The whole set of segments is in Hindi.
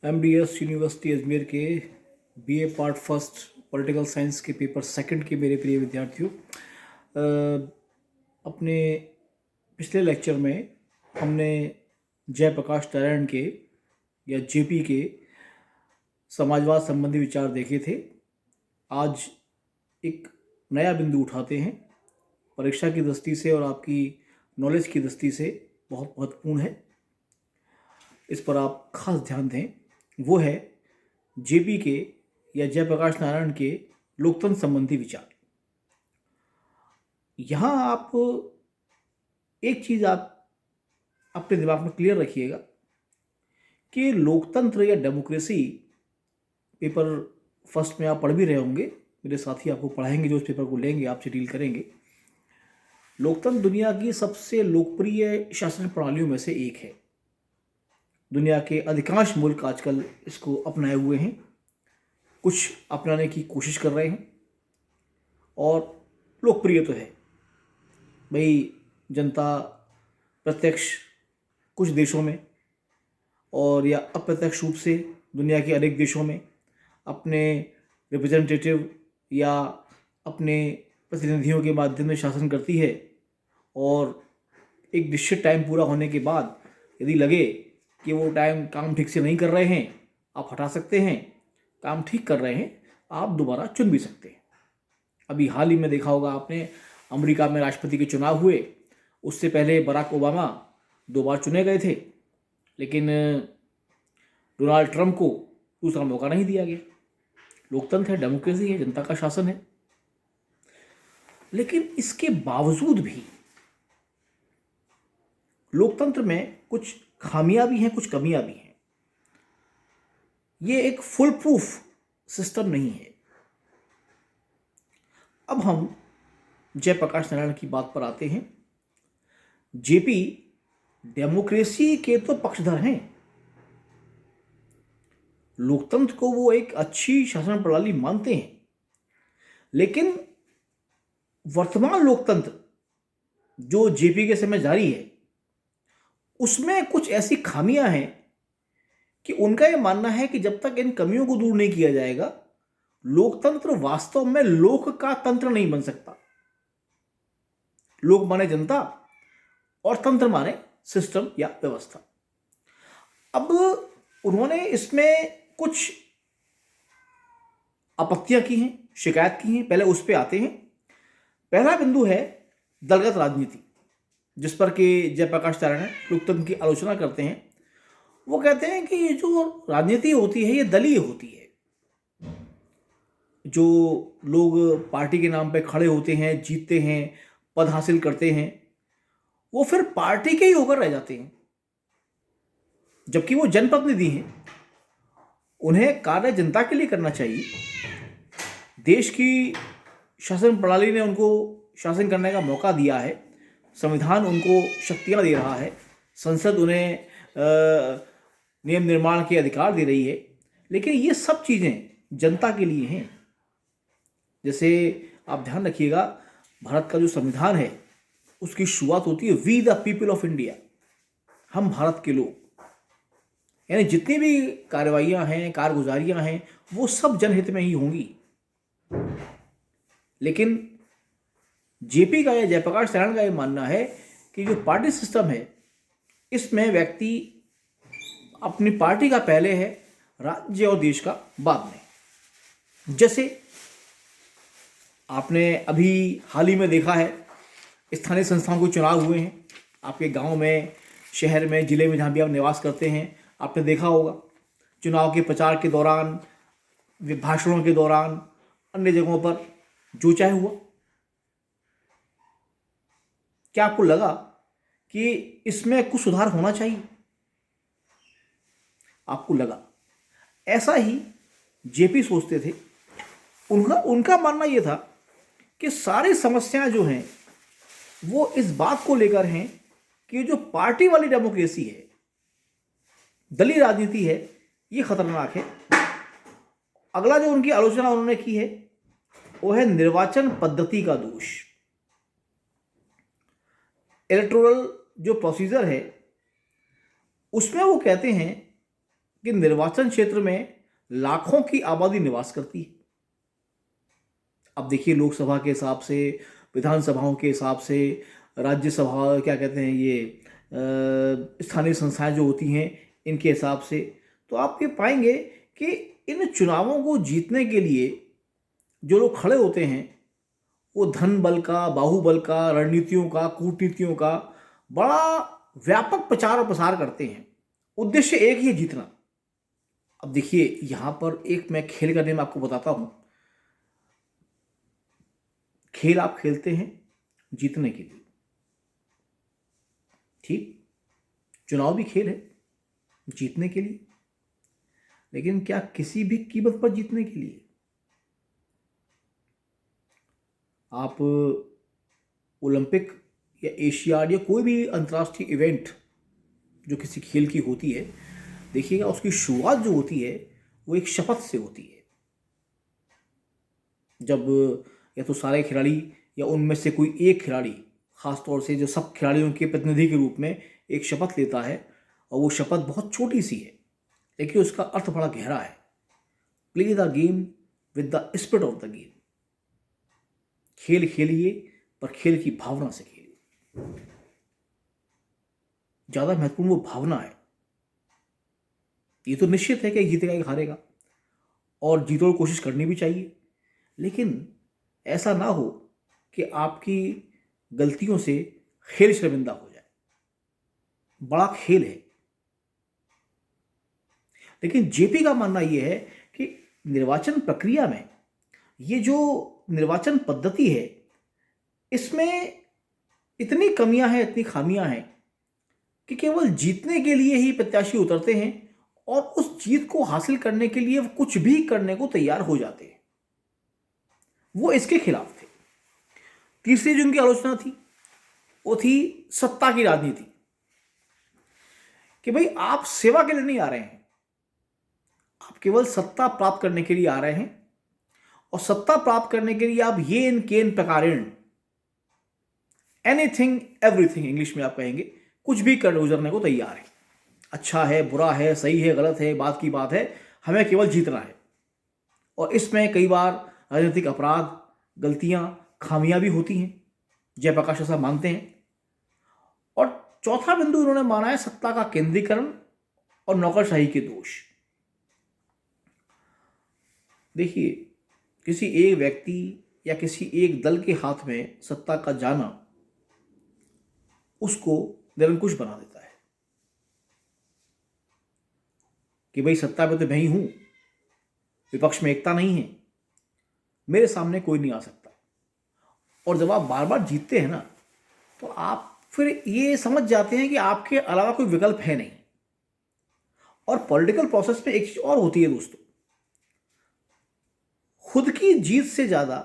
MDS यूनिवर्सिटी अजमेर के BA part first political science के पेपर सेकंड के मेरे प्रिय विद्यार्थियों, अपने पिछले लेक्चर में हमने जयप्रकाश नारायण के या JP के समाजवाद संबंधी विचार देखे थे। आज एक नया बिंदु उठाते हैं, परीक्षा की दृष्टि से और आपकी नॉलेज की दृष्टि से बहुत महत्वपूर्ण है, इस पर आप खास ध्यान दें। वो है JP के या जयप्रकाश नारायण के लोकतंत्र संबंधी विचार। यहाँ आप एक चीज़ आप अपने दिमाग में क्लियर रखिएगा कि लोकतंत्र या डेमोक्रेसी, पेपर फर्स्ट में आप पढ़ भी रहे होंगे, मेरे साथी आपको पढ़ाएंगे जो इस पेपर को लेंगे, आपसे डील करेंगे। लोकतंत्र दुनिया की सबसे लोकप्रिय शासन प्रणालियों में से एक है। दुनिया के अधिकांश मुल्क आजकल इसको अपनाए हुए हैं, कुछ अपनाने की कोशिश कर रहे हैं और लोकप्रिय तो है भाई। जनता प्रत्यक्ष कुछ देशों में और या अप्रत्यक्ष रूप से दुनिया के अनेक देशों में अपने रिप्रेजेंटेटिव या अपने प्रतिनिधियों के माध्यम से शासन करती है, और एक निश्चित टाइम पूरा होने के बाद यदि लगे कि वो टाइम काम ठीक से नहीं कर रहे हैं, आप हटा सकते हैं। काम ठीक कर रहे हैं, आप दोबारा चुन भी सकते हैं। अभी हाल ही में देखा होगा आपने, अमेरिका में राष्ट्रपति के चुनाव हुए, उससे पहले बराक ओबामा 2 बार चुने गए थे, लेकिन डोनाल्ड ट्रंप को दूसरा मौका नहीं दिया गया। लोकतंत्र है, डेमोक्रेसी है, जनता का शासन है। लेकिन इसके बावजूद भी लोकतंत्र में कुछ खामियां भी हैं, कुछ कमियां भी हैं। ये एक फुल प्रूफ सिस्टम नहीं है। अब हम जयप्रकाश नारायण की बात पर आते हैं। JP डेमोक्रेसी के तो पक्षधर हैं। लोकतंत्र को वो एक अच्छी शासन प्रणाली मानते हैं, लेकिन वर्तमान लोकतंत्र जो JP के समय जारी है, उसमें कुछ ऐसी खामियां हैं कि उनका यह मानना है कि जब तक इन कमियों को दूर नहीं किया जाएगा, लोकतंत्र वास्तव में लोक का तंत्र नहीं बन सकता। लोक माने जनता और तंत्र माने सिस्टम या व्यवस्था। अब उन्होंने इसमें कुछ आपत्तियां की हैं, शिकायत की हैं। पहले उस पर आते हैं। पहला बिंदु है दलगत राजनीति, जिस पर कि जयप्रकाश नारायण लोकतंत्र की आलोचना करते हैं। वो कहते हैं कि ये जो राजनीति होती है, ये दलीय होती है। जो लोग पार्टी के नाम पे खड़े होते हैं, जीतते हैं, पद हासिल करते हैं, वो फिर पार्टी के ही होकर रह जाते हैं, जबकि वो जनप्रतिनिधि हैं। उन्हें कार्य जनता के लिए करना चाहिए। देश की शासन प्रणाली ने उनको शासन करने का मौका दिया है, संविधान उनको शक्तियां दे रहा है, संसद उन्हें नियम निर्माण के अधिकार दे रही है, लेकिन ये सब चीज़ें जनता के लिए हैं। जैसे आप ध्यान रखिएगा, भारत का जो संविधान है, उसकी शुरुआत होती है we the people of India, हम भारत के लोग। यानी जितनी भी कार्रवाइयाँ हैं, कारगुजारियाँ हैं, वो सब जनहित में ही होंगी। लेकिन JP का या जयप्रकाश नारायण का ये मानना है कि जो पार्टी सिस्टम है, इसमें व्यक्ति अपनी पार्टी का पहले है, राज्य और देश का बाद में। जैसे आपने अभी हाल ही में देखा है, स्थानीय संस्थाओं के चुनाव हुए हैं। आपके गांव में, शहर में, जिले में, जहाँ भी आप निवास करते हैं, आपने देखा होगा चुनाव के प्रचार के दौरान, भाषणों के दौरान, अन्य जगहों पर जो चाहे हुआ। क्या आपको लगा कि इसमें कुछ सुधार होना चाहिए? आपको लगा? ऐसा ही JP सोचते थे। उनका मानना यह था कि सारी समस्याएं जो हैं वो इस बात को लेकर हैं कि जो पार्टी वाली डेमोक्रेसी है, दलीय राजनीति है, ये खतरनाक है। अगला जो उनकी आलोचना उन्होंने की है, वो है निर्वाचन पद्धति का दोष। इलेक्टोरल जो प्रोसीजर है, उसमें वो कहते हैं कि निर्वाचन क्षेत्र में लाखों की आबादी निवास करती है। अब देखिए, लोकसभा के हिसाब से, विधानसभाओं के हिसाब से, राज्यसभा क्या कहते हैं ये स्थानीय संस्थाएं जो होती हैं इनके हिसाब से, तो आप ये पाएंगे कि इन चुनावों को जीतने के लिए जो लोग खड़े होते हैं वो धन बल का, बाहुबल का, रणनीतियों का, कूटनीतियों का बड़ा व्यापक प्रचार और प्रसार करते हैं। उद्देश्य एक ही है, जीतना। अब देखिए, यहां पर एक मैं खेल का नियम आपको बताता हूं। खेल आप खेलते हैं जीतने के लिए, ठीक? चुनाव भी खेल है जीतने के लिए, लेकिन क्या किसी भी कीमत पर जीतने के लिए? आप ओलंपिक या एशियाड या कोई भी अंतर्राष्ट्रीय इवेंट जो किसी खेल की होती है, देखिएगा उसकी शुरुआत जो होती है वो एक शपथ से होती है। जब या तो सारे खिलाड़ी या उनमें से कोई एक खिलाड़ी, खासतौर से जो सब खिलाड़ियों के प्रतिनिधि के रूप में एक शपथ लेता है, और वो शपथ बहुत छोटी सी है लेकिन उसका अर्थ बड़ा गहरा है। Play the game with the spirit of the game. खेल खेलिए पर खेल की भावना से खेलिए। ज्यादा महत्वपूर्ण वो भावना है। ये तो निश्चित है कि जीतेगा एक हारेगा, और जीतने की कोशिश करनी भी चाहिए, लेकिन ऐसा ना हो कि आपकी गलतियों से खेल शर्मिंदा हो जाए। बड़ा खेल है। लेकिन जेपी का मानना यह है कि निर्वाचन प्रक्रिया में ये जो निर्वाचन पद्धति है, इसमें इतनी कमियां हैं, इतनी खामियां हैं कि केवल जीतने के लिए ही प्रत्याशी उतरते हैं और उस जीत को हासिल करने के लिए वो कुछ भी करने को तैयार हो जाते हैं। वो इसके खिलाफ थे। तीसरी जो उनकी आलोचना थी वो थी सत्ता की राजनीति, कि भाई आप सेवा के लिए नहीं आ रहे हैं, आप केवल सत्ता प्राप्त करने के लिए आ रहे हैं, और सत्ता प्राप्त करने के लिए आप येन केन प्रकारेण, एनीथिंग एवरीथिंग इंग्लिश में आप कहेंगे, कुछ भी कर गुजरने को तैयार है। अच्छा है, बुरा है, सही है, गलत है, बात की बात है, हमें केवल जीतना है। और इसमें कई बार राजनीतिक अपराध, गलतियां, खामियां भी होती हैं, जयप्रकाश साहब मानते हैं। और चौथा बिंदु इन्होंने माना है सत्ता का केंद्रीकरण और नौकरशाही के दोष। देखिए, किसी एक व्यक्ति या किसी एक दल के हाथ में सत्ता का जाना उसको निरंकुश बना देता है कि भाई सत्ता में तो मैं ही हूं, विपक्ष में एकता नहीं है, मेरे सामने कोई नहीं आ सकता। और जब आप बार बार जीतते हैं ना, तो आप फिर ये समझ जाते हैं कि आपके अलावा कोई विकल्प है नहीं। और पॉलिटिकल प्रोसेस में एक चीज और होती है दोस्तों, खुद की जीत से ज्यादा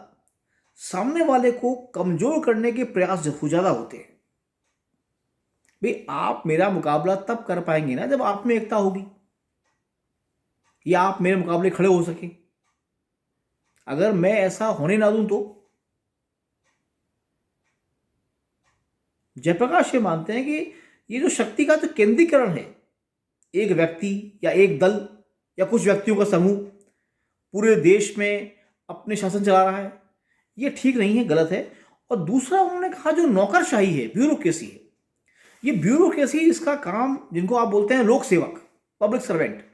सामने वाले को कमजोर करने के प्रयास ज्यादा होते हैं। भाई आप मेरा मुकाबला तब कर पाएंगे ना जब आप में एकता होगी, या आप मेरे मुकाबले खड़े हो सके। अगर मैं ऐसा होने ना दूं तो जयप्रकाश ये मानते हैं कि ये जो शक्ति का जो केंद्रीकरण है, एक व्यक्ति या एक दल या कुछ व्यक्तियों का समूह पूरे देश में अपने शासन चला रहा है, ये ठीक नहीं है, गलत है। और दूसरा उन्होंने कहा जो नौकरशाही है, ब्यूरोक्रेसी है, ये ब्यूरोक्रेसी, इसका काम जिनको आप बोलते हैं लोक सेवक, पब्लिक सर्वेंट,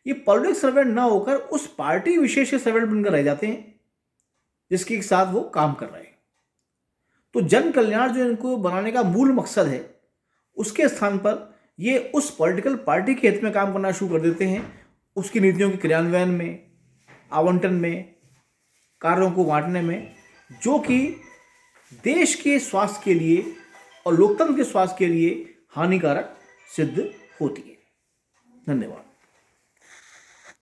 ये पब्लिक सर्वेंट ना होकर उस पार्टी विशेष के सर्वेंट बनकर रह जाते हैं जिसके साथ वो काम कर रहे हैं। तो जन कल्याण जो इनको बनाने का मूल मकसद है, उसके स्थान पर ये उस पॉलिटिकल पार्टी के हित में काम करना शुरू कर देते हैं, उसकी नीतियों के क्रियान्वयन में, आवंटन में, कार्यों को बांटने में, जो कि देश के स्वास्थ्य के लिए और लोकतंत्र के स्वास्थ्य के लिए हानिकारक सिद्ध होती है। धन्यवाद।